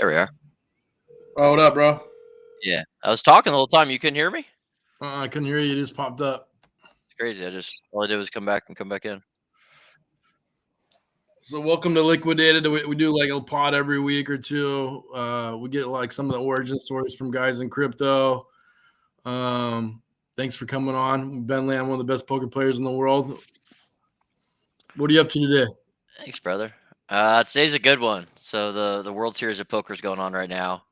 There we are. Oh, what up, bro? Yeah. I was talking the whole time. You couldn't hear me? I couldn't hear you. You just popped up. It's crazy. All I did was come back and come back in. So, welcome to Liquidated. We do like a pod every week or two. We get like some of the origin stories from guys in crypto. Thanks for coming on. Ben Lamb, one of the best poker players in the world. What are you up to today? Thanks, brother. Today's a good one. So the World Series of Poker is going on right now,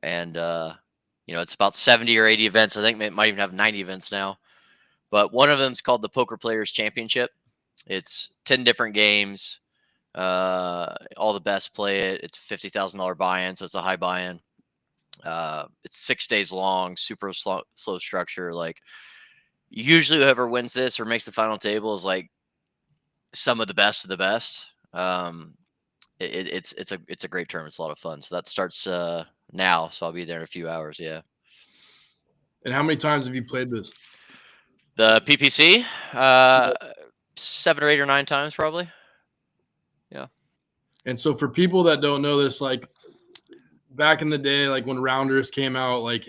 and it's about 70 or 80 events. I think it might even have 90 events now. But one of them is called the Poker Players Championship. It's 10 different games. All the best play it. It's a $50,000 buy-in, so it's a high buy-in. It's 6 days long, super slow structure. Like usually, whoever wins this or makes the final table is like some of the best of the best. It's a great term. It's a lot of fun. So that starts now. So I'll be there in a few hours. Yeah. And how many times have you played this? The PPC, 7 or 8 or 9 times probably. Yeah. And so, for people that don't know this, like back in the day, like when rounders came out, like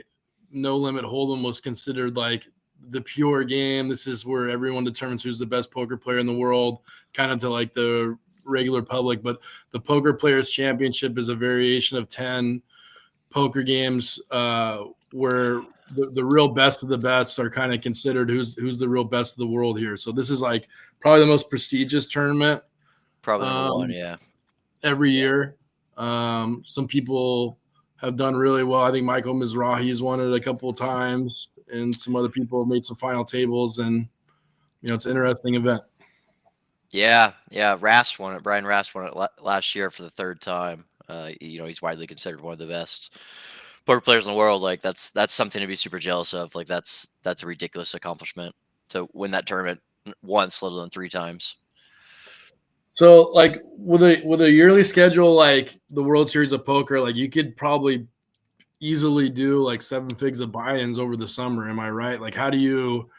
No Limit Hold'em was considered like the pure game. This is where everyone determines who's the best poker player in the world, kind of to like the regular public. But the Poker Players Championship is a variation of 10 poker games where the real best of the best are kind of considered who's the real best of the world here. So this is like probably the most prestigious tournament. Probably number one. Yeah. Every year. Some people have done really well. I think Michael Mizrahi's won it a couple of times, and some other people have made some final tables, and it's an interesting event. Yeah. Rast won it. Brian Rast won it last year for the third time. He's widely considered one of the best poker players in the world. Like that's something to be super jealous of. Like that's a ridiculous accomplishment to win that tournament once, let alone 3 times. So, like with a yearly schedule, like the World Series of Poker, like you could probably easily do like 7 figs of buy-ins over the summer. Am I right? Like, how do you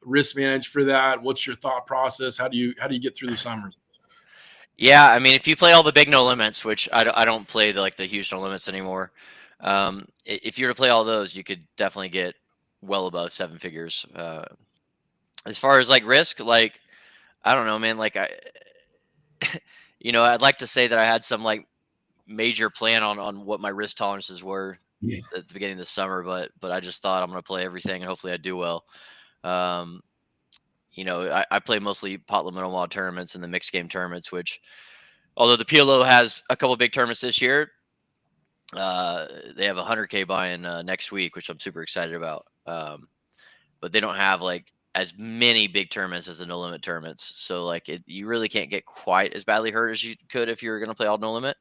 risk manage for that? What's your thought process? How do you get through the summers? Yeah, I mean, if you play all the big no limits, which I don't play the huge no limits anymore. If you were to play all those, you could definitely get well above 7 figures. As far as like risk, like I don't know, man. Like I'd like to say that I had some like major plan on what my risk tolerances were at the beginning of the summer, but I just thought I'm going to play everything and hopefully I do well. Um, I play mostly pot limit on wild tournaments and the mixed game tournaments, which although the PLO has a couple big tournaments this year, they have a 100K buy-in next week, which I'm super excited about. But they don't have like as many big tournaments as the no limit tournaments, so like you really can't get quite as badly hurt as you could if you were going to play all no limit.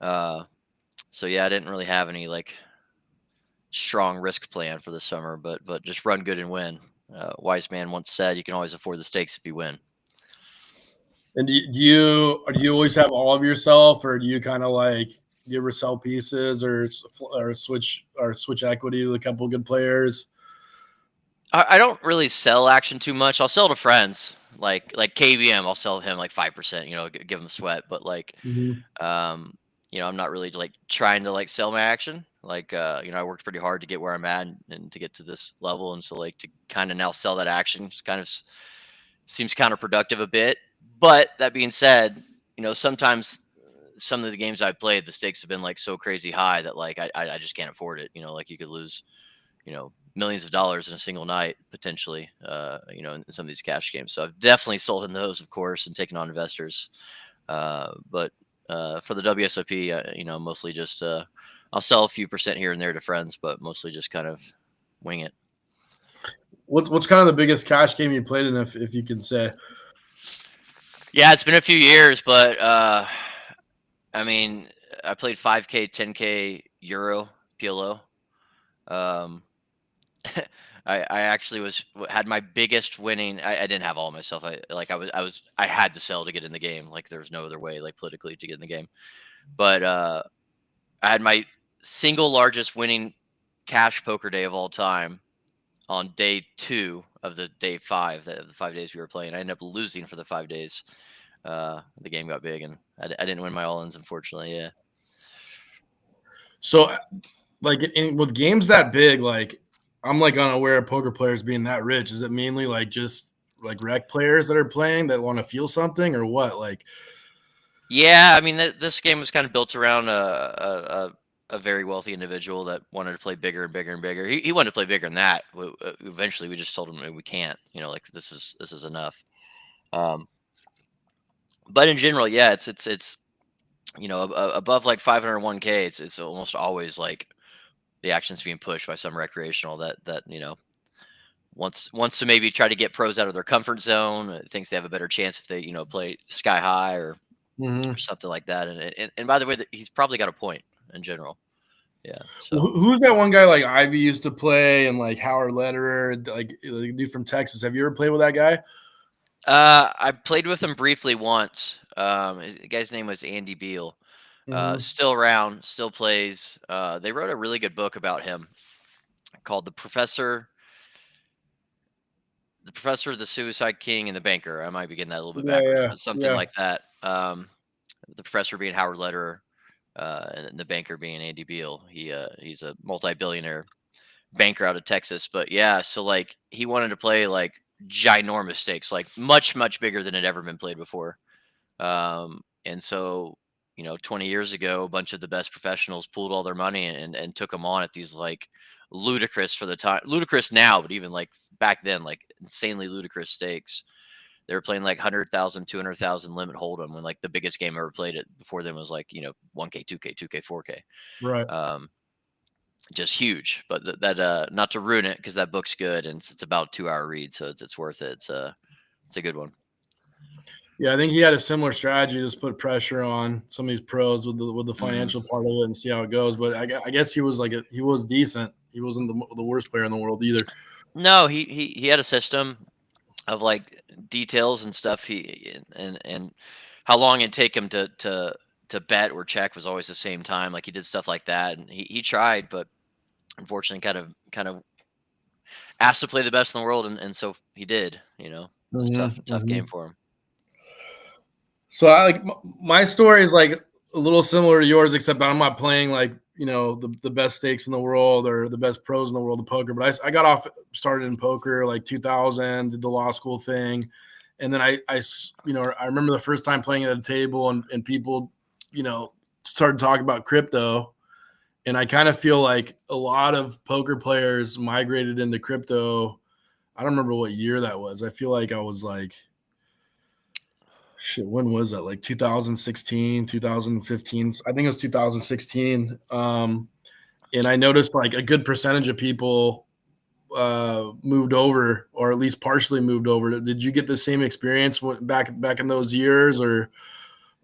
So yeah, I didn't really have any like strong risk plan for the summer, but just run good and win. Wise man once said, "You can always afford the stakes if you win." And do you always have all of yourself, or do you kind of like you ever sell pieces or switch equity to a couple of good players? I don't really sell action too much. I'll sell to friends, like KBM. I'll sell him like 5%. Give him a sweat. But like, Mm-hmm. I'm not really like trying to like sell my action. Like, I worked pretty hard to get where I'm at and to get to this level, and so like to kind of now sell that action kind of seems counterproductive a bit. But that being said, sometimes some of the games I've played, the stakes have been like so crazy high that like I just can't afford it. Like you could lose, millions of dollars in a single night potentially, in some of these cash games. So I've definitely sold in those, of course, and taken on investors. But for the WSOP, mostly just I'll sell a few percent here and there to friends, but mostly just kind of wing it. What's kind of the biggest cash game you played in, if you can say? Yeah, it's been a few years, but I mean, I played 5K, 10K Euro PLO. Um, I actually had my biggest winning. I didn't have all myself. I had to sell to get in the game. Like there was no other way, like politically, to get in the game. But I had my single largest winning cash poker day of all time on day 2 of the day 5, the 5 days we were playing. I ended up losing for the 5 days. The game got big, and I didn't win my all-ins, unfortunately. Yeah. So, like with games that big, like I'm like unaware of poker players being that rich. Is it mainly like just like rec players that are playing that want to feel something, or what? Like, Yeah, I mean, this game was kind of built around a very wealthy individual that wanted to play bigger and bigger and bigger. He wanted to play bigger than that. Eventually, we just told him, "Hey, we can't. You know, like this is enough." Um, but in general, yeah, it's above like 501k. It's almost always like the action's being pushed by some recreational that wants to maybe try to get pros out of their comfort zone. Thinks they have a better chance if they play sky high or mhm. something like that. And by the way, he's probably got a point in general. Yeah. So Who's that one guy like Ivy used to play and like Howard Lederer, like dude from Texas? Have you ever played with that guy? I played with him briefly once. The guy's name was Andy Beal. Hmm. Still around, still plays. They wrote a really good book about him called The Professor, the Suicide King, and the Banker. I might be getting that a little bit Yeah, backwards, yeah, but something yeah. like that. The Professor being Howard Lederer, and the Banker being Andy Beal. He's a multi-billionaire banker out of Texas. But yeah, so like he wanted to play like ginormous stakes, like much bigger than had ever been played before. And so 20 years ago, a bunch of the best professionals pulled all their money and took them on at these like ludicrous for the time, ludicrous now, but even like back then, like insanely ludicrous stakes. They were playing like 100,000, 200,000 limit hold'em when like the biggest game ever played it before then was like 1K, 2K, 2K, 4K. Right. Um, just huge. But that not to ruin it because that book's good and it's about a 2 hour read, so it's worth it. It's a good one. Yeah, I think he had a similar strategy, just put pressure on some of these pros with the Hmm. financial part of it and see how it goes. But I guess he was like he was decent. He wasn't the worst player in the world either. No, he had a system of like details and stuff. And how long it'd take him to bet or check was always the same time. Like he did stuff like that, and he tried, but unfortunately, kind of asked to play the best in the world, and so he did. It was Hmm. tough Hmm. game for him. So I like my story is like a little similar to yours, except I'm not playing like the best stakes in the world or the best pros in the world of poker. But I got off started in poker like 2000, did the law school thing, and then I remember the first time playing at a table and people started talking about crypto, and I kind of feel like a lot of poker players migrated into crypto. I don't remember what year that was. I feel like I was like shit, when was that? Like 2016, 2015. I think it was 2016. And I noticed like a good percentage of people moved over, or at least partially moved over. Did you get the same experience back in those years, or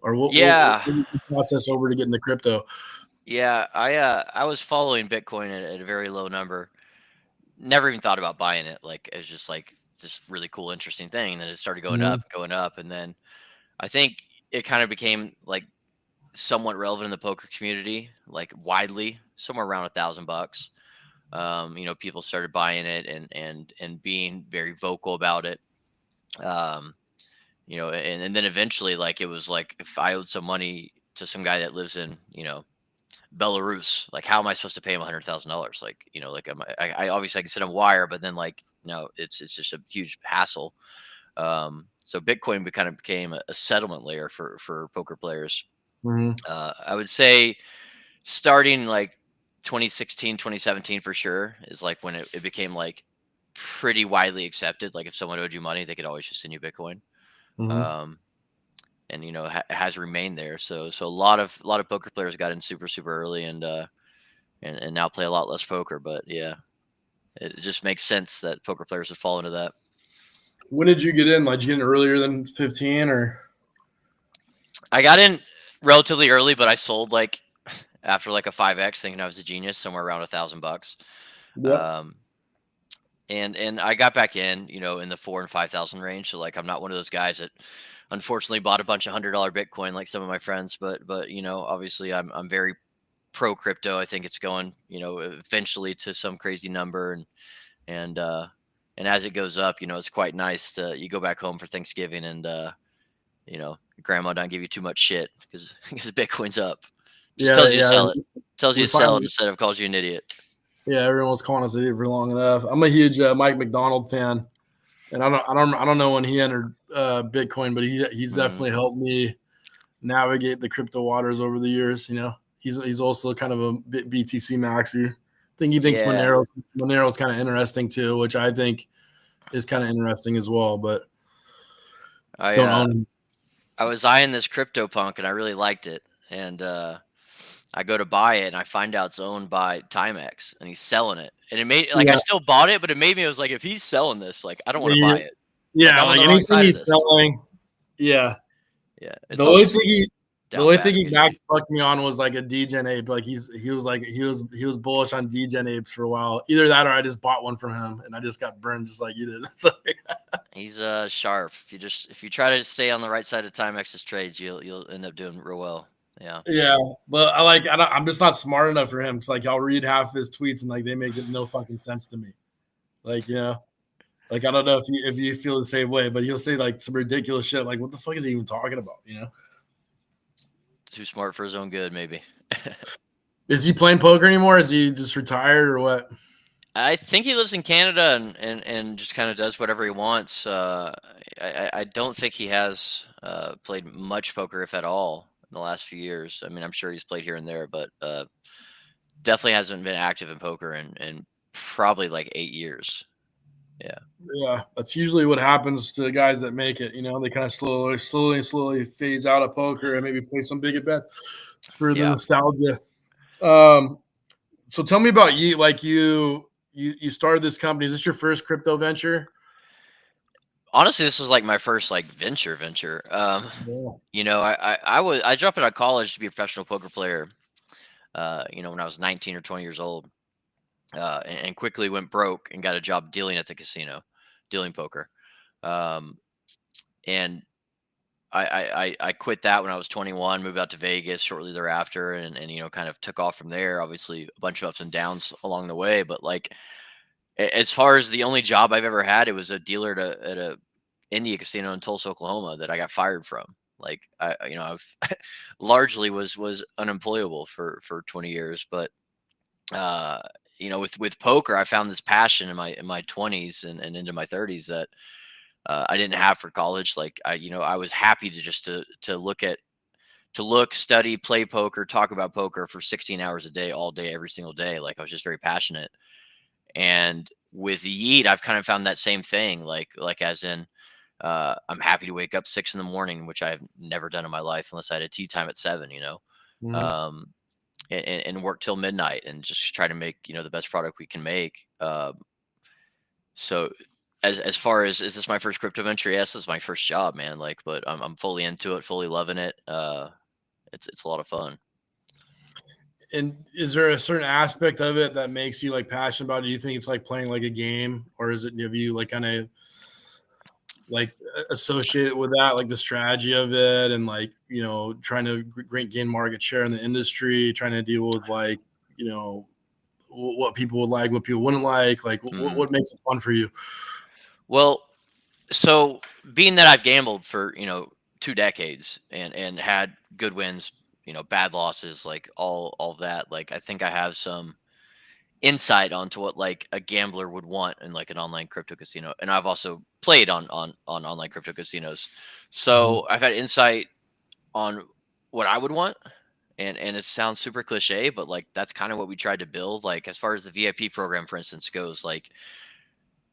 what Yeah, was the process over to get into crypto? yeah. I was following Bitcoin at a very low number. Never even thought about buying it. Like it's just like this really cool, interesting thing. And then it started Mhm, going up, and then I think it kind of became like somewhat relevant in the poker community, like widely, somewhere around $1,000. People started buying it and being very vocal about it. Um, and then eventually, like it was like if I owed some money to some guy that lives in Belarus, like how am I supposed to pay him $100,000? Like like I obviously I can send him a wire, but then like no, it's just a huge hassle. So Bitcoin kind of became a settlement layer for poker players. mhm, I would say starting like 2016, 2017 for sure is like when it became like pretty widely accepted. Like if someone owed you money, they could always just send you Bitcoin. mhm. Um, and has remained there. So a lot of poker players got in super early and now play a lot less poker. But yeah, it just makes sense that poker players would fall into that. When did you get in? Like, did you get in earlier than 15 or? I got in relatively early, but I sold like after like a 5x, thinking I was a genius, somewhere around $1,000. Yep. Um, and I got back in the 4 and 5,000 range. So like I'm not one of those guys that unfortunately bought a bunch of $100 Bitcoin like some of my friends, but obviously I'm very pro crypto. I think it's going eventually to some crazy number, and uh and as it goes up, it's quite nice to you go back home for Thanksgiving and grandma don't give you too much shit because because Bitcoin's up. Just tells you to yeah. sell it. Tells you We to sell it finally, instead of calls you an idiot. yeah, everyone was calling us idiot for long enough. I'm a huge Mike McDonald fan, and I don't know when he entered Bitcoin, but he's Mhm. definitely helped me navigate the crypto waters over the years. You know, he's also kind of a BTC maxi. I think he thinks Yeah. Monero's kind of interesting too, which I think is kind of interesting as well. But I don't uh own him. I was eyeing this CryptoPunk and I really liked it. And I go to buy it and I find out it's owned by Timex and he's selling it. And it made like I Yeah, still bought it, but it made me I was like, if he's selling this, like I don't want to yeah, buy it. Like yeah. I'm on Like the wrong anything side of he's this. selling, yeah. Yeah. It's The only always thing he the down only bad thing he immediately. max fucked me on was like a degen ape. Like he was bullish on degen apes for a while. Either that or I just bought one from him and I just got burned just like you did. It's like, He's sharp. If you try to stay on the right side of Timex's trades, you'll end up doing real well. Yeah. yeah, but I'm just not smart enough for him. It's like I'll read half his tweets and like they make no fucking sense to me. Like, you know, like I don't know if you feel the same way, but he'll say like some ridiculous shit. Like, what the fuck is he even talking about? You know? Too smart for his own good, maybe. Is he playing poker anymore? Is he just retired or what? I think he lives in Canada and just kind of does whatever he wants. I don't think he has played much poker, if at all, in the last few years. I mean, I'm sure he's played here and there, but definitely hasn't been active in poker in probably like 8 years. Yeah, Yeah, that's usually what happens to the guys that make it. You know, they kind of slowly phase out of poker and maybe play some big bet for the yeah. nostalgia. Um, so tell me about you. Like you started this company. Is this your first crypto venture? Honestly, this was like my first like venture. Yeah. I dropped out of college to be a professional poker player. When I was 19 or 20 years old. And quickly went broke and got a job dealing at the casino, dealing poker. Um, and I quit that when I was 21, moved out to Vegas shortly thereafter, and kind of took off from there. Obviously, a bunch of ups and downs along the way, but like as far as the only job I've ever had, it was a dealer at a India casino in Tulsa, Oklahoma, that I got fired from. Like I've largely was unemployable for 20 years, but uh with poker I found this passion in my 20s and into my 30s that I didn't have for college. Like I was happy to just to look, study, play poker, talk about poker for 16 hours a day, all day, every single day. Like I was just very passionate. And with Yeet I've kind of found that same thing, like as in I'm happy to wake up 6 in the morning, which I've never done in my life unless I had a tea time at 7. Mhm. um and work till midnight and just try to make the best product we can make. So as far as is this my first crypto venture? Yes, this is my first job, man. Like, but I'm fully into it, fully loving it. It's a lot of fun. And is there a certain aspect of it that makes you like passionate about it? Do you think it's like playing like a game, or is it have you like kind of like associated with that, like the strategy of it, and like trying to gain market share in the industry, trying to deal with like you know what people would like, what people wouldn't like Hmm. what makes it fun for you? Well, so being that I've gambled for 2 decades and had good wins, bad losses, like all of that, like I think I have some insight onto what like a gambler would want in like an online crypto casino. And I've also played on online crypto casinos, Mhm. so I've had insight on what I would want. And it sounds super cliche, but like that's kind of what we tried to build. Like as far as the VIP program, for instance, goes, like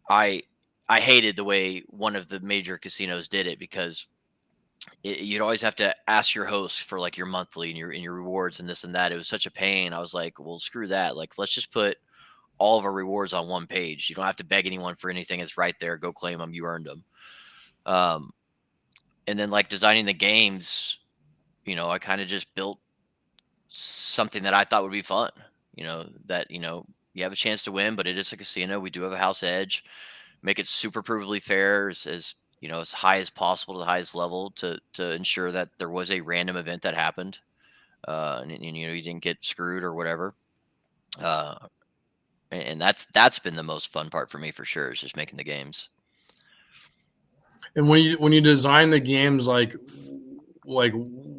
I I hated the way one of the major casinos did it, because you'd always have to ask your host for like your monthly and your rewards and this and that. It was such a pain. I was like, well, screw that. Like, let's just put all of our rewards on one page. You don't have to beg anyone for anything. It's right there. Go claim them. You earned them. Um, and then like designing the games, I kind of just built something that I thought would be fun. That you have a chance to win, but it is a casino. We do have a house edge. Make it super provably fair, as as high as possible to the highest level, to ensure that there was a random event that happened, and you didn't get screwed or whatever. Uh, and that's been the most fun part for me, for sure, is just making the games. And when you design the games, like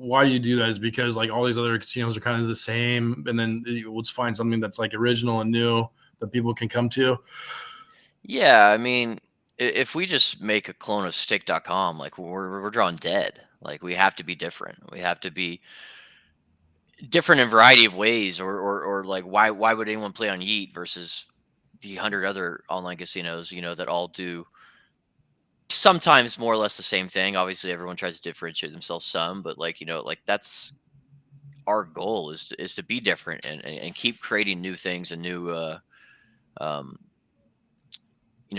why do you do that? Is because like all these other casinos are kind of the same, and then let's find something that's like original and new that people can come to. Yeah, I mean, if we just make a clone of stick.com, like we're drawing dead. Like we have to be different. We have to be different in a variety of ways, or like why would anyone play on Yeet versus the 100 other online casinos, that all do sometimes more or less the same thing. Obviously, everyone tries to differentiate themselves some, but like, like that's our goal is to be different and keep creating new things and new um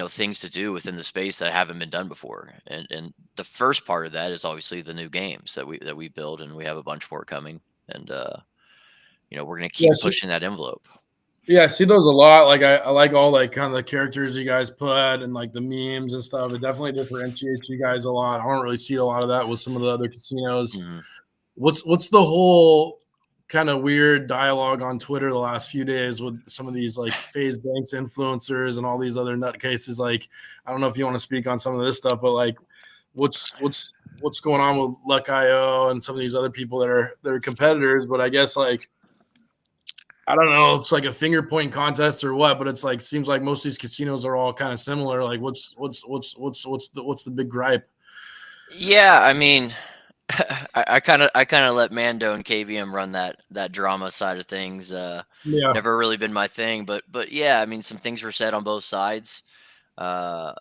things to do within the space that haven't been done before. And the first part of that is obviously the new games that we build, and we have a bunch more coming. And we're going to keep Yeah, pushing that envelope. yeah, I see those a lot. Like I like all like kind of the characters you guys put and like the memes and stuff. It definitely differentiates you guys a lot. I don't really see a lot of that with some of the other casinos. Hmm. What's the whole kind of weird dialogue on Twitter the last few days with some of these like FaZe Banks influencers and all these other nutcases? Like, I don't know if you want to speak on some of this stuff, but like, what's going on with Luck.io and some of these other people that are competitors? But I guess like I don't know, if it's like a finger point contest or what, but it's like seems like most of these casinos are all kind of similar. Like, what's the big gripe? Yeah, I mean, I kind of let Mando and KVM run that drama side of things. Yeah, Never really been my thing, but yeah, I mean, some things were said on both sides. Uh,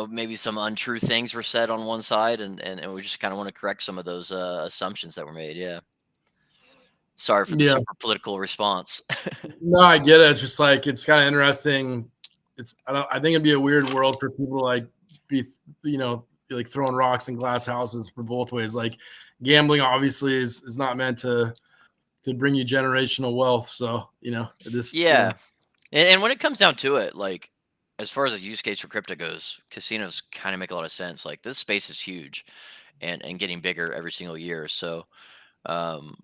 maybe some untrue things were said on one side, and we just kind of want to correct some of those assumptions that were made. Yeah. Sorry for the yeah. super political response. No, I get it. It's just like it's kind of interesting. I think it'd be a weird world for people to like be like throwing rocks in glass houses for both ways. Like gambling obviously is not meant to bring you generational wealth. So it just Yeah. And when it comes down to it, like as far as the use case for crypto goes, casinos kind of make a lot of sense. Like this space is huge and getting bigger every single year. So um,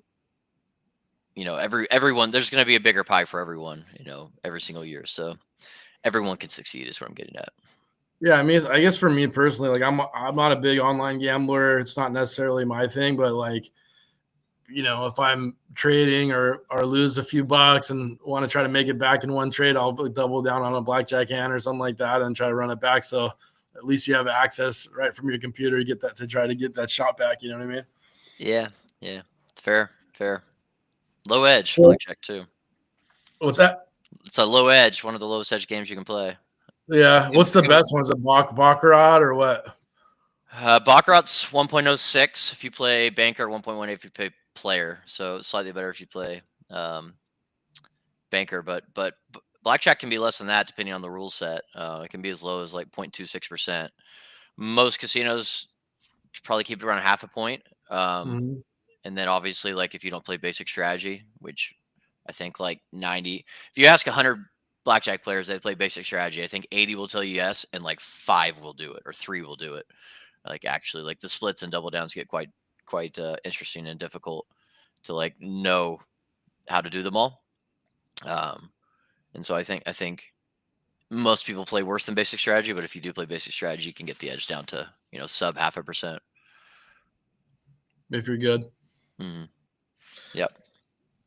everyone there's gonna be a bigger pie for everyone, every single year. So everyone can succeed is what I'm getting at. yeah. I mean, I guess for me personally, like I'm not a big online gambler. It's not necessarily my thing, but like if I'm trading or lose a few bucks and want to try to make it back in one trade, I'll double down on a blackjack hand or something like that and try to run it back. So at least you have access right from your computer to get that to try to get that shot back. You know what I mean? Yeah, yeah. Fair, fair. Low edge, So blackjack too. what's that? It's a low edge, one of the lowest edge games you can play. Yeah, what's the best one? Is it Baccarat or what? Baccarat's 1.06 if you play banker, 1.18 if you play player. So slightly better if you play um, banker, but blackjack can be less than that depending on the rule set. It can be as low as like 0.26%. Most casinos probably keep it around half a point. Mm-hmm. And then obviously, like if you don't play basic strategy, which I think like 90, if you ask 100 blackjack players that play basic strategy, I think 80 will tell you yes, and like 5 will do it or 3 will do it. Like actually, like the splits and double downs get quite interesting and difficult to like know how to do them all. Um, and so I think most people play worse than basic strategy, but if you do play basic strategy, you can get the edge down to sub 0.5%. If you're good. Hmm. Yep.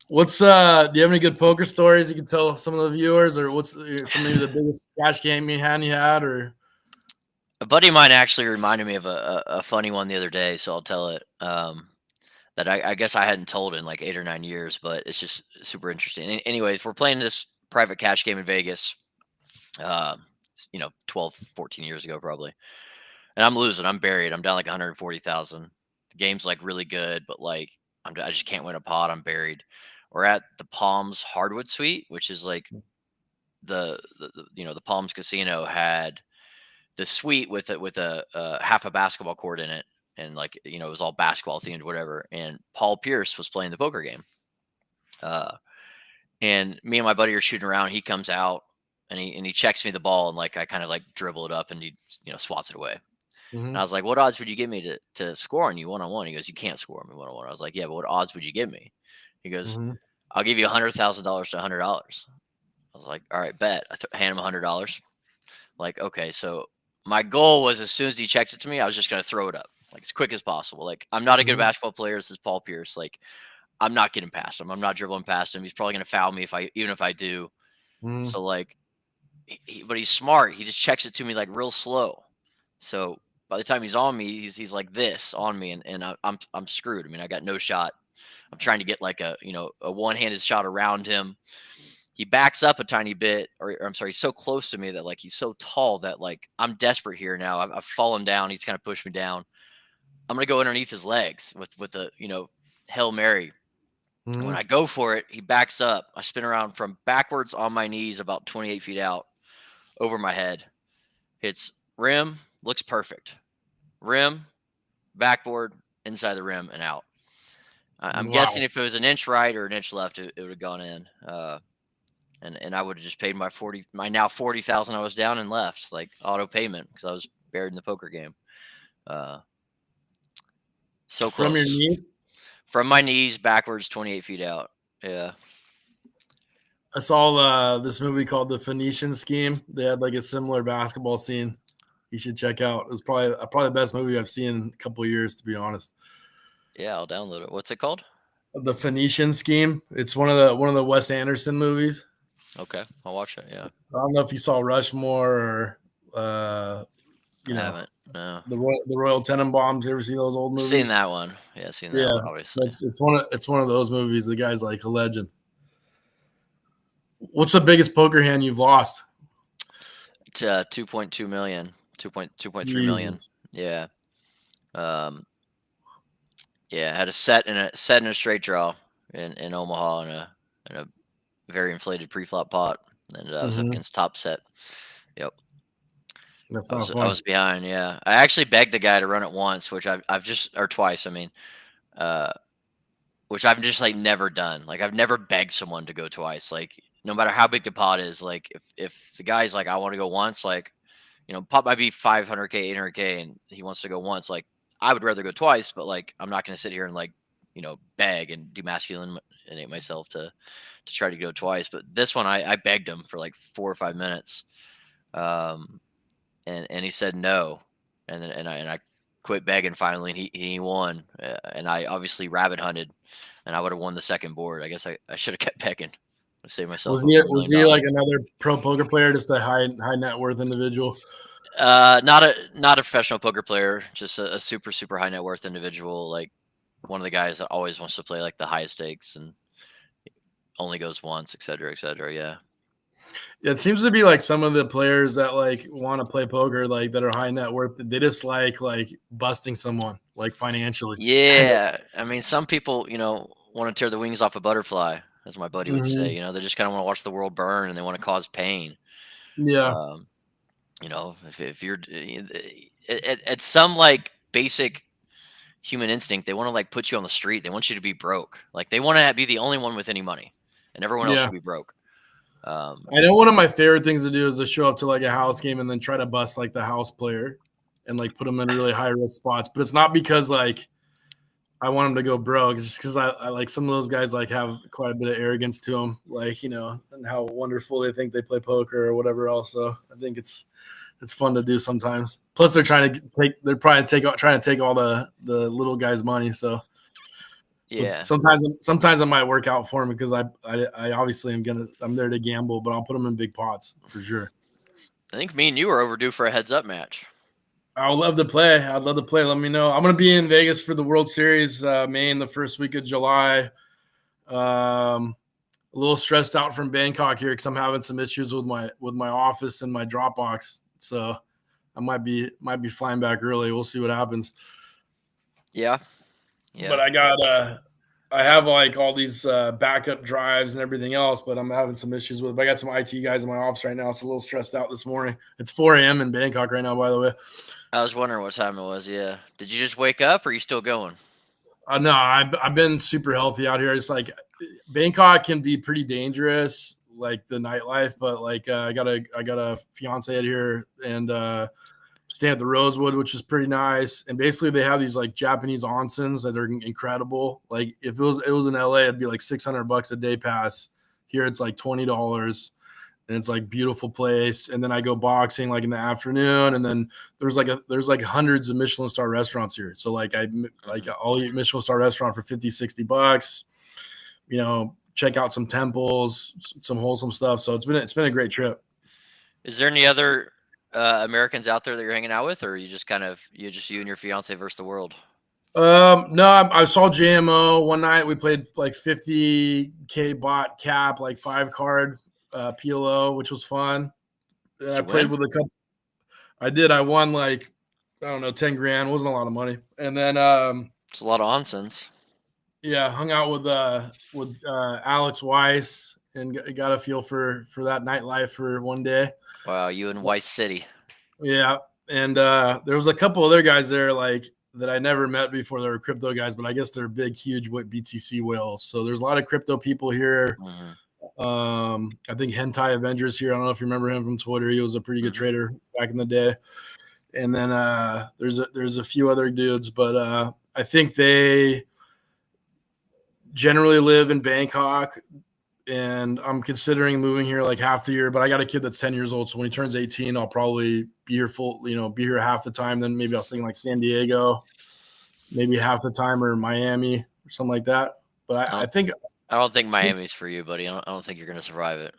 What's do you have any good poker stories you can tell some of the viewers, or what's some maybe the biggest cash game you had, or A buddy of mine actually reminded me of a funny one the other day, so I'll tell it. That I guess I hadn't told in like 8 or 9 years, but it's just super interesting. Anyways, we're playing this private cash game in Vegas, uh, 12, 14 years ago probably, and I'm losing. I'm buried. I'm down like 140,000. The game's like really good, but like I just can't win a pot. I'm buried. We're at the Palms Hardwood Suite, which is like the Palms Casino had the suite with a half a basketball court in it, and like it was all basketball themed, whatever. And Paul Pierce was playing the poker game, uh, and me and my buddy are shooting around. He comes out and he checks me the ball, and like I kind of like dribble it up, and he swats it away. And mm-hmm. I was like, "What odds would you give me to score on you 1-on-1?" He goes, "You can't score on me 1-on-1." I was like, "Yeah, but what odds would you give me?" He goes, Mm-hmm. "I'll give you $100,000 to $100." I was like, "All right, bet." Hand him $100. Like, okay, so my goal was as soon as he checked it to me, I was just gonna throw it up. like as quick as possible. Like I'm not a good Mhm. basketball player. This is Paul Pierce. Like I'm not getting past him. I'm not dribbling past him. He's probably gonna foul me even if I do. Mhm. So like, but he's smart. He just checks it to me like real slow. So by the time he's on me, he's like this on me, and I'm screwed. I mean, I got no shot. I'm trying to get like a one-handed shot around him. He backs up a tiny bit, or I'm sorry, he's so close to me that like he's so tall that like I'm desperate here now. I've fallen down. He's kind of pushed me down. I'm gonna go underneath his legs with a Hail Mary. And when Mhm. I go for it, he backs up. I spin around from backwards on my knees about 28 feet out over my head. Hits rim, looks perfect. Rim, backboard, inside the rim, and out. I'm guessing Wow. if it was an inch right or an inch left, it would have gone in. And I would have just paid my now 40,000 I was down and left, like auto payment, because I was buried in the poker game. Uh, so From your close. knees? From my knees backwards 28 feet out. Yeah. I saw this movie called The Phoenician Scheme. They had like a similar basketball scene. You should check out. It was probably the best movie I've seen in a couple of years, to be honest. Yeah, I'll download it. What's it called? The Phoenician Scheme. It's one of the Wes Anderson movies. Okay, I'll watch it. Yeah, I don't know if you saw Rushmore or I you know haven't. No, the Royal Tenenbaums. You ever see those old seen movies? that one. Yeah, seen that Yeah, one. Obviously, it's one of those movies. The guy's like a legend. What's the biggest poker hand you've lost? it's 2.2 million, 2.3 million. Jesus. Yeah. Um. Yeah, I had a set in a straight draw in Omaha in a very inflated pre-flop pot, and I was up Hmm. against top set. Yep. That's I not was I fun. was behind. Yeah, I actually begged the guy to run it once, which I've just or twice. I mean, uh, which I've just like never done. Like I've never begged someone to go twice. Like no matter how big the pot is, like if the guy's like I want to go once, like pot might be 500K, 800K, and he wants to go once. Like I would rather go twice, but like I'm not going to sit here and like beg and demasculinate myself to try to go twice. But this one, I begged him for like 4 or 5 minutes, um, and he said no, and I quit begging finally, and he won, and I obviously rabbit hunted, and I would have won the second board. I guess I should have kept begging to save myself over a Was million he dollars. like another pro poker player, just a high net worth individual? Not a professional poker player, just a super super high net worth individual, like one of the guys that always wants to play like the highest stakes and only goes once, et cetera, et cetera. Yeah. It seems to be like some of the players that like want to play poker, like that are high net worth. They just like busting someone like financially. Yeah. I mean, some people, want to tear the wings off a butterfly, as my buddy would say. Hmm. They just kind of want to watch the world burn and they want to cause pain. Yeah, Um, if you're at some like basic human instinct, they want to like put you on the street. They want you to be broke. Like they want to be the only one with any money, and everyone else yeah. should be broke. Um, I know one of my favorite things to do is to show up to like a house game and then try to bust like the house player and like put them in really high risk spots. But it's not because like I want them to go broke. It's just because I like some of those guys like have quite a bit of arrogance to them, like and how wonderful they think they play poker or whatever else. So I think it's fun to do sometimes. Plus, they're probably trying to take all the little guys' money. So, but yeah, sometimes it might work out for them because I obviously I'm there to gamble, but I'll put them in big pots for sure. I think me and you are overdue for a heads up match. I would love to play. I'd love to play. Let me know. I'm gonna be in Vegas for the World Series, Maine, the first week of July. A little stressed out from Bangkok here because I'm having some issues with my office and my Dropbox. So I might be flying back early. We'll see what happens. Yeah, yeah, But I have like all these backup drives and everything else, but I'm having some issues with it. I got some IT guys in my office right now, so a little stressed out this morning. It's 4 a.m. in Bangkok right now, by the way. I was wondering what time it was. Yeah, did you just wake up or are you still going? No, I've been super healthy out here. It's like Bangkok can be pretty dangerous, like the nightlife, but like I got a fiance out here and stay at the Rosewood, which is pretty nice. And basically, they have these like Japanese onsens that are incredible. Like if it was in LA, it'd be like $600 a day pass. Here, it's like $20, and it's like beautiful place. And then I go boxing like in the afternoon, and then there's like hundreds of Michelin star restaurants here. So like I'll eat Michelin star restaurant for 50, $60, check out some temples, some wholesome stuff. So it's been a great trip. Is there any other Americans out there that you're hanging out with, or are you just you and your fiance versus the world? No, I saw JMO one night. We played like 50K bot cap, like 5 card PLO, which was fun. And Did I you played win? with a couple. I did. I won like, I don't know, 10 grand. It wasn't a lot of money. And then It's a lot of onsens. yeah, hung out with Alex Weiss and got a feel for that nightlife for one day. Wow, you in Vice City. Yeah, and there was a couple other guys there like that I never met before. They were crypto guys, but I guess they're big, huge BTC whales. So there's a lot of crypto people here. I think Hentai Avengers here. I don't know if you remember him from Twitter. He was a pretty good trader back in the day. And then there's a few other dudes, but I think they generally live in Bangkok. And I'm considering moving here like half the year, but I got a kid that's 10 years old. So when he turns 18, I'll probably be here be here half the time. Then maybe I'll sing like San Diego, maybe half the time, or Miami or something like that. But I think I don't think Miami's for you, buddy. I don't think you're going to survive it.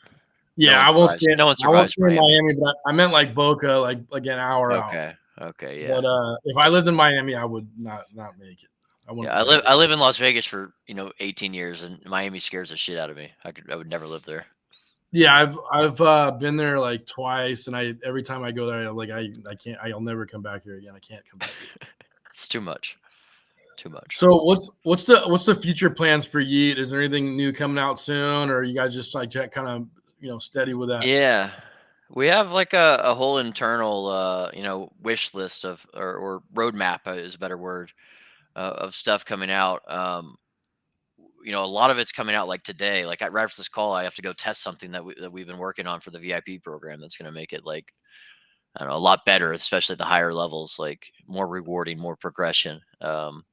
yeah, I won't stay. No one I won't survives stay in Miami. Miami, but I meant like Boca, like an hour out. Okay, yeah. But if I lived in Miami, I would not make it. I live in Las Vegas for 18 years, and Miami scares the shit out of me. I would never live there. Yeah, I've been there like twice, and every time I go there, I can't. I'll never come back here again. I can't come back here. It's too much. Too much. So what's the future plans for Yeet? Is there anything new coming out soon, or are you guys just like kind of steady with that? Yeah, we have like a whole internal wish list or roadmap is a better word of stuff coming out. A lot of it's coming out like today. Like right after this call, I have to go test something that we've been working on for the VIP program. That's going to make it like, I don't know, a lot better, especially at the higher levels, like more rewarding, more progression. Um,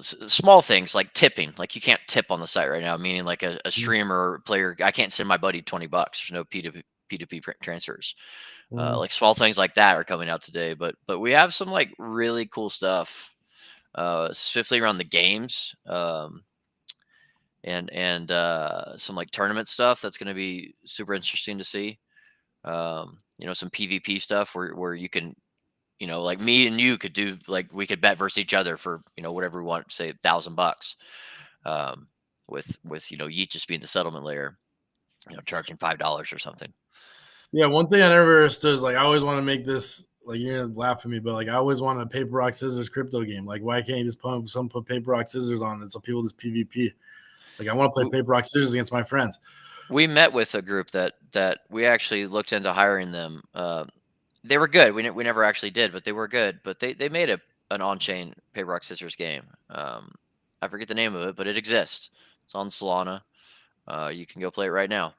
small things like tipping. Like you can't tip on the site right now, meaning like a streamer player. I can't send my buddy $20. There's no P2P transfers. Like small things like that are coming out today. But we have some like really cool stuff. Specifically around the games, and some like tournament stuff that's going to be super interesting to see. Some PvP stuff where you can, like me and you could do, like we could bet versus each other for whatever we want, say $1,000, with Yeet just being the settlement layer, charging $5 or something. Yeah, one thing I never understood is like I always want to make this. Like you're gonna laugh at me, but like I always want a paper rock scissors crypto game. Like why can't you just put paper rock scissors on it so people just PvP? Like I want to play paper rock scissors against my friends. We met with a group that we actually looked into hiring them. They were good. We never actually did, but they were good. But they made an on-chain paper rock scissors game. I forget the name of it, but it exists. It's on Solana. You can go play it right now.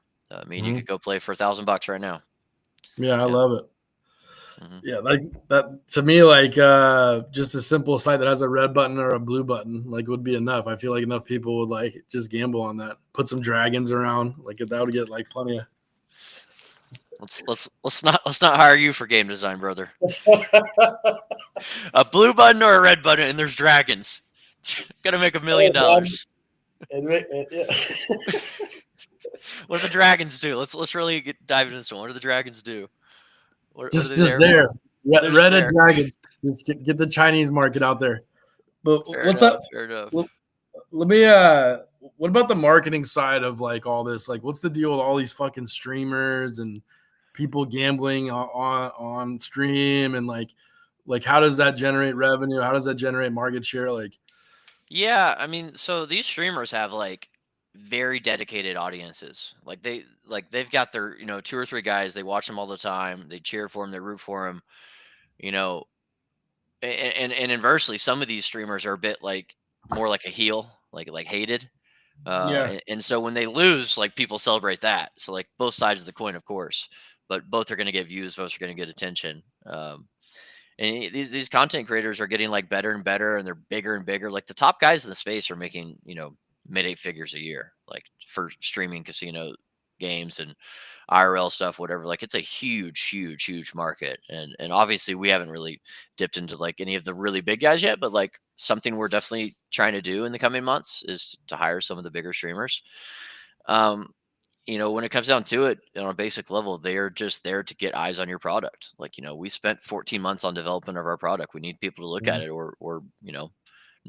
You could go play for $1,000 right now. Yeah, I love it. Yeah, like that to me, like just a simple site that has a red button or a blue button, like would be enough. I feel like enough people would like just gamble on that. Put some dragons around, like that would get like plenty of. Let's not hire you for game design, brother. A blue button or a red button, and there's dragons. Gotta make $1 million. What do the dragons do? Let's really dive into this one. What do the dragons do? Just there. Reddit dragons. Just get the Chinese market out there. But what's up? Fair enough. Let me what about the marketing side of like all this? Like what's the deal with all these fucking streamers and people gambling on stream, and like how does that generate revenue? How does that generate market share? Like yeah, I mean, so these streamers have like very dedicated audiences. Like they've got their 2 or 3 guys. They watch them all the time. They cheer for them. They root for them. And inversely, some of these streamers are a bit like more like a heel, like hated. And so when they lose, like people celebrate that. So like both sides of the coin, of course, but both are going to get views. Both are going to get attention. And these content creators are getting like better and better, and they're bigger and bigger. Like the top guys in the space are making mid 8 figures a year, like for streaming casino games and IRL stuff, whatever. Like it's a huge market, and obviously we haven't really dipped into like any of the really big guys yet. But like something we're definitely trying to do in the coming months is to hire some of the bigger streamers. Um, when it comes down to it, on a basic level, they are just there to get eyes on your product. Like, we spent 14 months on development of our product. We need people to look at Mhm. it, or no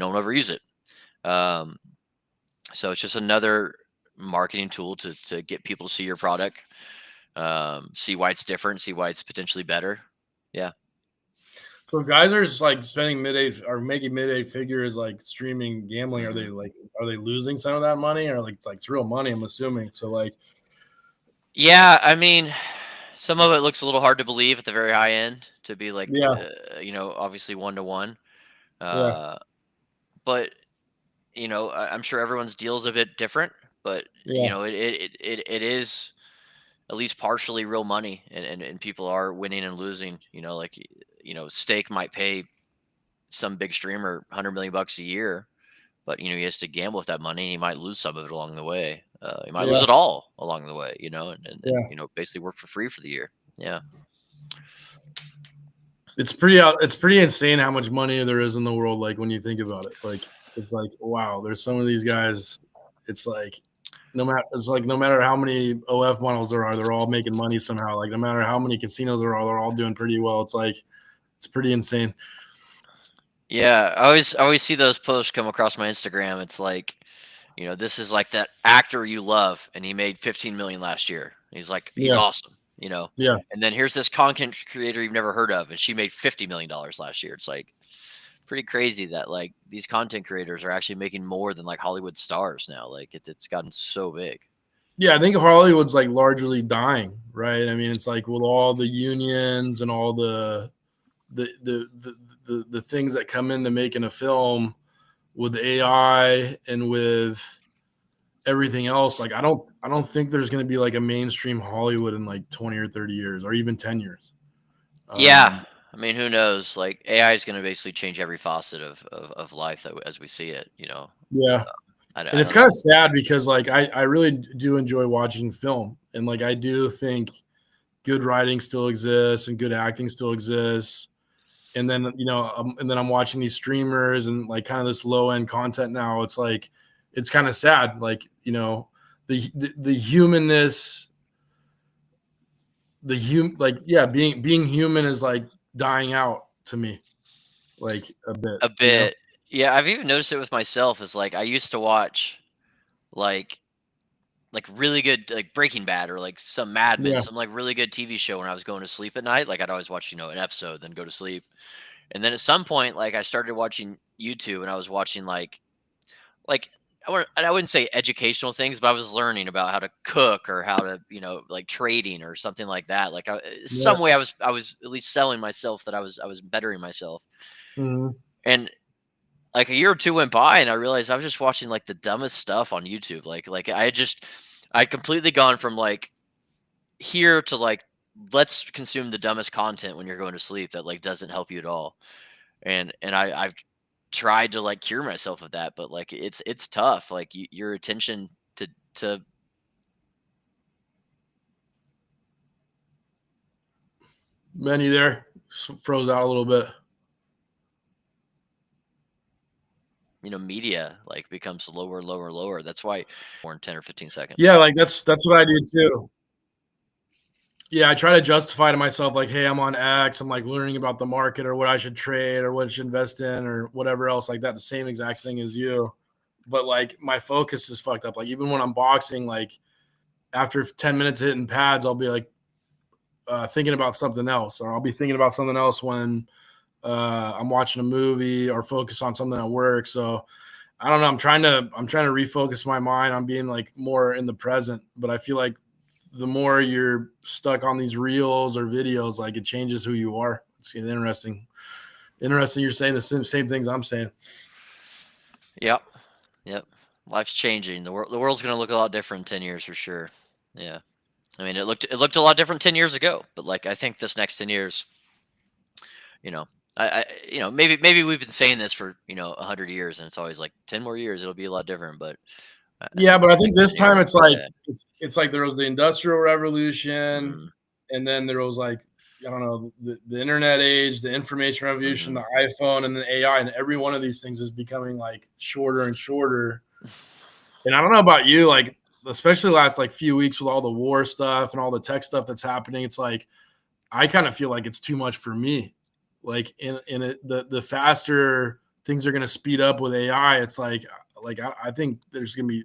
one ever use it. Um, so it's just another marketing tool to get people to see your product, see why it's different, see why it's potentially better. Yeah. So guys are just like spending mid-eight or making mid-eight figures like streaming gambling. Are hmm they like are they losing some of that money or like it's real money? I'm assuming. So like Yeah. I mean, some of it looks a little hard to believe at the very high end to be like, yeah, obviously 1 to 1. yeah, Uh, but I'm sure everyone's deal is a bit different, but yeah, it is at least partially real money, and people are winning and losing. Like Stake might pay some big streamer 100 million bucks a year, but he has to gamble with that money. He might lose some of it along the way. He might lose yeah, it all along the way. And yeah. basically work for free for the year. Yeah. It's pretty insane how much money there is in the world. Like when you think about it, like it's like wow, there's some of these guys. It's like no matter how many OF models there are, they're all making money somehow. Like no matter how many casinos there are, they're all doing pretty well. It's like it's pretty insane. Yeah, I always see those posts come across my Instagram. It's like, this is like that actor you love, and he made 15 million last year. He's like, he's Yeah, awesome. yeah. And then here's this content creator you've never heard of, and she made $50 million last year. It's like pretty crazy that like these content creators are actually making more than like Hollywood stars now. Like it's gotten so big. Yeah, I think Hollywood's like largely dying, right? I mean, it's like with all the unions and all the the the, the things that come into making a film with AI and with everything else. Like I don't think there's going to be like a mainstream Hollywood in like 20 or 30 years or even 10 years. Yeah, Um, I mean, who knows? Like AI is going to basically change every facet of life as we see it. yeah. And I it's don't kind know. of sad because like I really do enjoy watching film and like I do think good writing still exists and good acting still exists. And then and then I'm watching these streamers and like kind of this low end content now. It's like it's kind of sad, like the humanness, like yeah, being human is like dying out to me, like a bit, A bit. Yeah, I've even noticed it with myself. Is like I used to watch like really good like Breaking Bad or like some Mad Men, Yeah, some like really good TV show when I was going to sleep at night. Like I'd always watch an episode, then go to sleep. And then at some point, like I started watching YouTube, and I was watching like I wouldn't say educational things, but I was learning about how to cook or how to like trading or something like that. Like yeah, some way I was at least selling myself that I was bettering myself. mhm, And like a year or two went by, and I realized I was just watching like the dumbest stuff on YouTube. Like I'd completely gone from like here to like let's consume the dumbest content when you're going to sleep that like doesn't help you at all. And I've tried to like cure myself of that, but like it's tough. Like your attention to Manny there froze out a little bit. media like becomes lower. That's why more in 10 or 15 seconds. Yeah, like that's what I do too. Yeah, I try to justify to myself like, hey, I'm on X. I'm like learning about the market or what I should trade or what I should invest in or whatever else like that. The same exact thing as you, but like my focus is fucked up. Like even when I'm boxing, like after 10 minutes hitting pads, I'll be like thinking about something else, or I'll be thinking about something else when I'm watching a movie or focus on something at work. So I don't know. I'm trying to refocus my mind on being like more in the present. But I feel like the more you're stuck on these reels or videos, like it changes who you are. It's interesting. Interesting. You're saying the same things I'm saying. Yep. Yep. Life's changing. The world's going to look a lot different in 10 years for sure. Yeah. I mean, it looked a lot different 10 years ago, but like I think this next 10 years, you know, maybe we've been saying this for 100 years, and it's always like 10 more years it'll be a lot different. But Yeah, but I think this Engineer. time it's like Yeah. it's like there was the Industrial Revolution, Mhm. and then there was like I don't know the internet age, the information revolution, Mhm. the iPhone, and the AI, and every one of these things is becoming like shorter and shorter. And I don't know about you, like especially the last like few weeks with all the war stuff and all the tech stuff that's happening. It's like I kind of feel like it's too much for me. Like in it, the faster things are going to speed up with AI, it's like I think there's going to be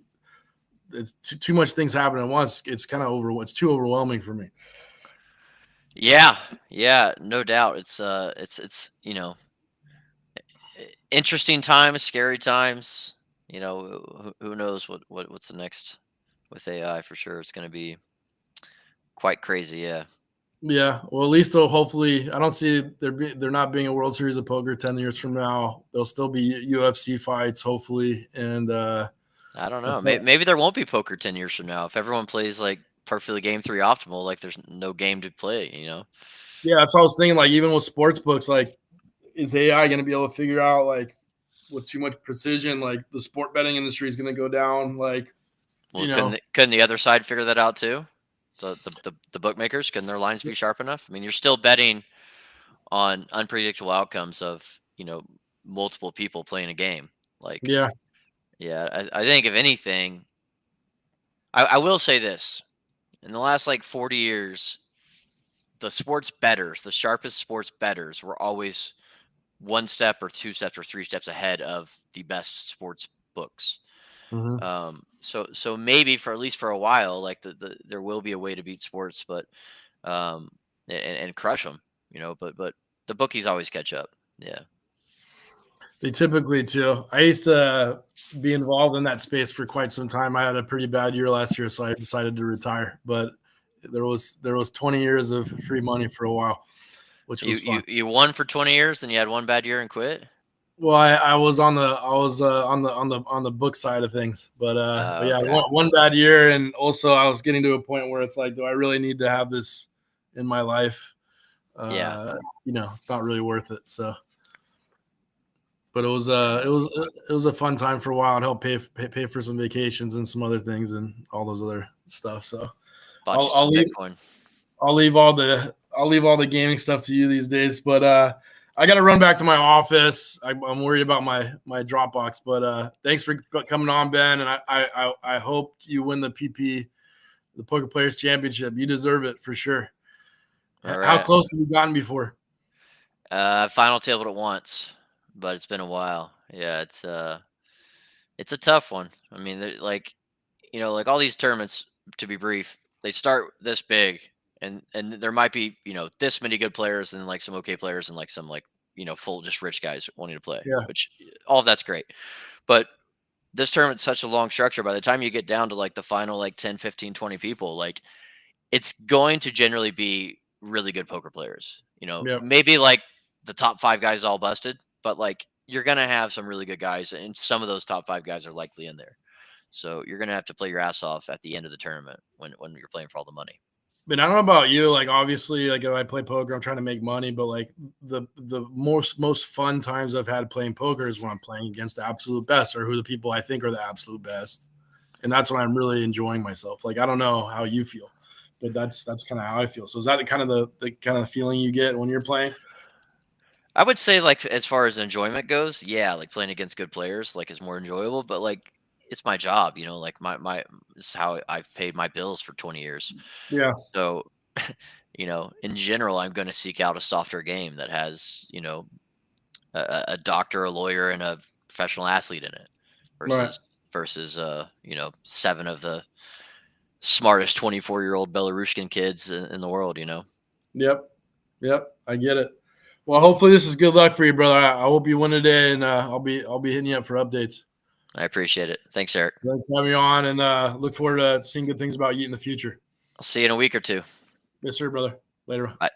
it's too much things happening at once. It's kind of it's too overwhelming for me. Yeah, yeah, no doubt. It's interesting times, scary times. Who knows what's the next with AI for sure. It's going to be quite crazy. Yeah, Yeah, well, at least though, hopefully, I don't see there not being a World Series of Poker 10 years from now. There'll still be UFC fights, hopefully, and I don't that's know. Maybe there won't be poker 10 years from now if everyone plays like perfectly game three optimal. Like there's no game to play. yeah, that's what I was thinking. Like even with sports books, like is AI going to be able to figure out like with too much precision, like the sport betting industry is going to go down, like Well, you couldn't know, the, couldn't the other side figure that out too? The bookmakers, couldn't their lines be sharp enough? I mean, you're still betting on unpredictable outcomes of multiple people playing a game. Like, yeah, yeah, I think if anything, I will say this: in the last like 40 years, the sports betters, the sharpest sports betters, were always one step or two steps or three steps ahead of the best sports books. hmm So maybe for at least for a while, like there will be a way to beat sports, but um, and crush them, But the bookies always catch up. Yeah. they typically do. I used to be involved in that space for quite some time. I had a pretty bad year last year, so I decided to retire. But there was 20 years of free money for a while, which You was fun. you you won for 20 years, then you had one bad year and quit. Well, I was on the book side of things, but yeah, Okay. one bad year, and also I was getting to a point where it's like, do I really need to have this in my life? Yeah. Uh, it's not really worth it. So, but it was Yeah. it was a fun time for a while and helped pay for some vacations and some other things and all those other stuff. So Bought I'll you I'll some leave Bitcoin. I'll leave all the gaming stuff to you these days, but I got to run back to my office. I'm worried about my Dropbox, but thanks for coming on, Ben, and I hope you win the Poker Players Championship. You deserve it for sure. All How right. close have you gotten before? Final tabled it once, but it's been a while. Yeah, it's a tough one. I mean, like all these tournaments, to be brief, they start this big, and there might be this many good players and like some okay players and like some like full just rich guys wanting to play, Yeah, which all of that's great. But this tournament's such a long structure. By the time you get down to like the final like 10, 15, 20 people, like it's going to generally be really good poker players. yeah. Maybe like the top five guys all busted, but like you're gonna have some really good guys, and some of those top five guys are likely in there. So you're gonna have to play your ass off at the end of the tournament when you're playing for all the money. But I don't know about you. Like, obviously, like if I play poker, I'm trying to make money. But like the most fun times I've had playing poker is when I'm playing against the absolute best or who the people I think are the absolute best, and that's when I'm really enjoying myself. Like, I don't know how you feel, but that's kind of how I feel. So is that the kind of the kind of feeling you get when you're playing? I would say like as far as enjoyment goes, yeah, like playing against good players like is more enjoyable, but like it's my job, like my it's how I've paid my bills for 20 years. Yeah, So, in general, I'm going to seek out a softer game that has, a doctor, a lawyer, and a professional athlete in it right. versus seven of the smartest 24-year-old Belarusian kids in the world. Yep, yep. I get it. Well, hopefully this is good luck for you, brother. I hope you win today, and I'll be hitting you up for updates. I appreciate it. Thanks, Eric. Thanks for having me on, and look forward to seeing good things about you in the future. I'll see you in a week or two. Yes, sir, brother. Later. Bye.